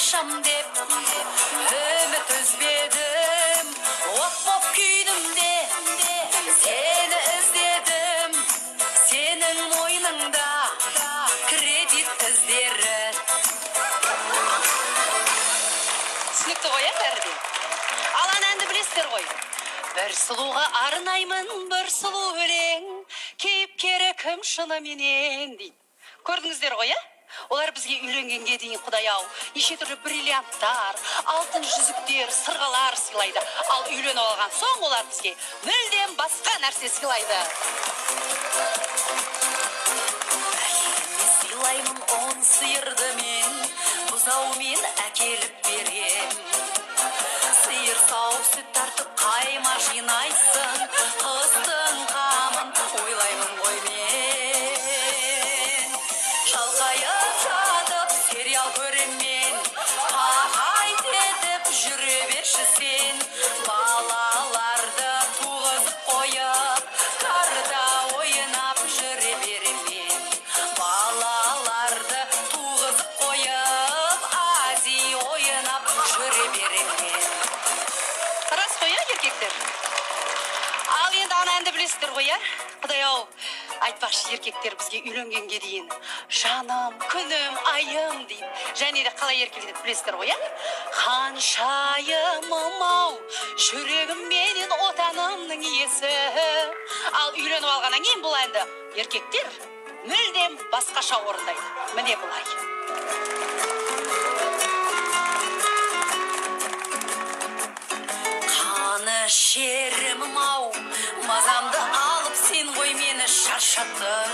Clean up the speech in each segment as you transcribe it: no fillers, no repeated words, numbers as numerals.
қашам деп үміт үзбедім, от боп күйдім де сені іздедім, сенің мойныңда кредит іздері. Түсінікті ғой, бәрі де. Алан әнді білесіздер ғой. Бір сұлуға арнаймын, бір сұлу өлең, кейіпкері кім шыныменен дейді. Көрдіңіздер ғой, олар бізге үйленгенге дейін, Құдай-ау, неше түрлі бриллианттар, алтын жүзіктер, сырғалар сыйлайды. Ал үйленіп алған соң олар бізге мүлдем басқа нәрсе сыйлайды. Әйеліме сыйлаймын он сиырды мен, бұзаумен әкеліп берем. Сиыр сауып сүт тартып қайма жинайсың, қыстың қамын ойлаймын ғой мен. Шалқайып жатып сериал көреммен, қағайт етіп жүре берші сен. Балаларды туғызып қойып, қарда ойнап жүре беремен. Балаларды туғызып қойып, ази ойнап жүре беремен. Рас қой, еркектер? Ал енді ана әнді білесіздер ғой, Құдай-ау, айтпақшы, еркектер бізге үйленгенге дейін жаным, күнім, айым дейді. Және де қалай еркелетеді білесіздер ғой, Ханшайымым-ау, жүрегім менен отанымның иесі. Ал үйленіп алғаннан кейін бұл әнді еркектер мүлдем басқаша орындайды. Міне бұлай. Шерімім-ау, мазамды алып сен ғой мені шаршаттың.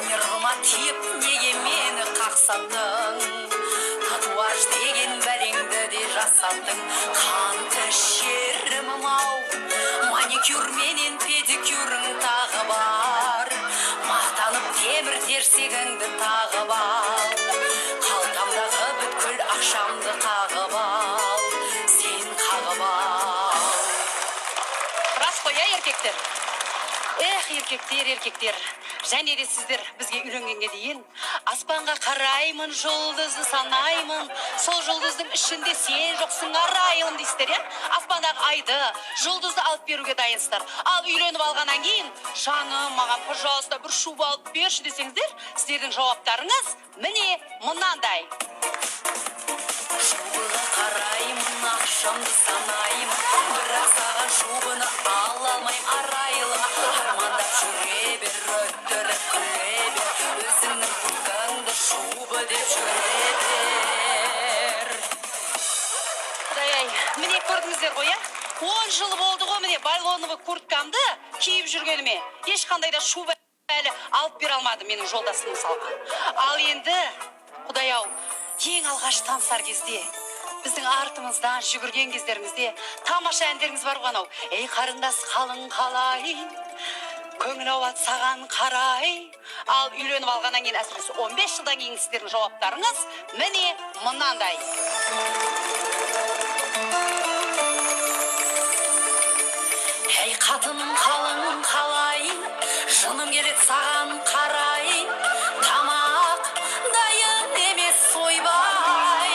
Нервыма тиіп неге мені қақсаттың. Татуаж деген бәлеңді де жасаттың. Қанты шерімім-ау, маникюр менен педикюрің тағы бар. Мақтанып темір терсегіңді тағып ал. Қалтамдағы бүткіл ақшамды қағып ал. Сен қағып ал. Еркектер. Еркектер. Және де сіздер бізге үйленгенге дейін аспанға қараймын, жұлдызды санаймын, сол жұлдыздың ішінде сен жоқсың арайлым дейсіздер, аспандағы айды, жұлдызды алып беруге дайынсыздар. Ал үйленіп алғаннан кейін, жаным, маған, пожалуйста, бір шуба алып берші десеңіздер, сіздердің жауаптарыңыз міне мынандай. Шубыға қараймын, ақшамды санаймын, бірақ саған шубыны ала алмайм арайлыма. Армандап жүре бер, өттіріп күле бер, өзіңнің курткаңды шубы деп жүре бер. Құдай-ай, міне көрдіңіздер ғой, 10 жыл болды ғой міне байлоновый курткамды киіп жүргеніме. Ешқандай да шуба әлі алып бере алмады менің жолдасым мысалға. Ал енді, Құдай-ау, ең алғаш танысар кезде, біздің артымыздан жүгірген кездеріңізде тамаша әндеріңіз бар ғанау. Ей қарындас қалың қалай, көңіл ауат саған қарай. Ал үйленіп алғаннан кейін, әсіресе 15 жылдан кейін сіздердің жауаптарыңыз міне мынандай. Ей қатыным қалың қалай, жыным келет саған қарай. Тамақ дайын емес сойбай.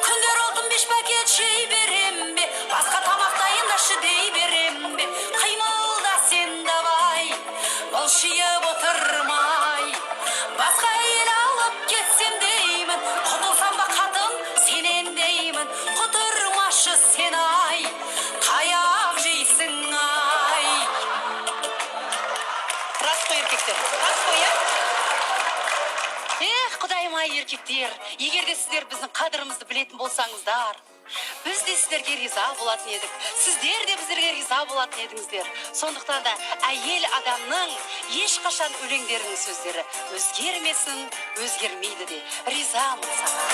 Күндер olдым 5 пакет жей берем бе, басқа тамақ дайындашы дей берем бе. Қимылда сен давай, былшиып отырмай. Басқа әйел алып кетсем деймін, құтылсам ба қатын сенен деймін. Құтырмашы сен ай, таяқ жейсің ай. Рас қой еркектер, рас қой, Құдайым-ай еркектер, егер де сіздер біздің қадірімізді білетін болсаңыздар, біз де сіздерге риза болатын едік, сіздер де біздерге риза болатын едіңіздер. Сондықтан да әйел адамның ешқашан өлеңдерінің сөздері өзгермесін, өзгермейді де. Ризамын саған.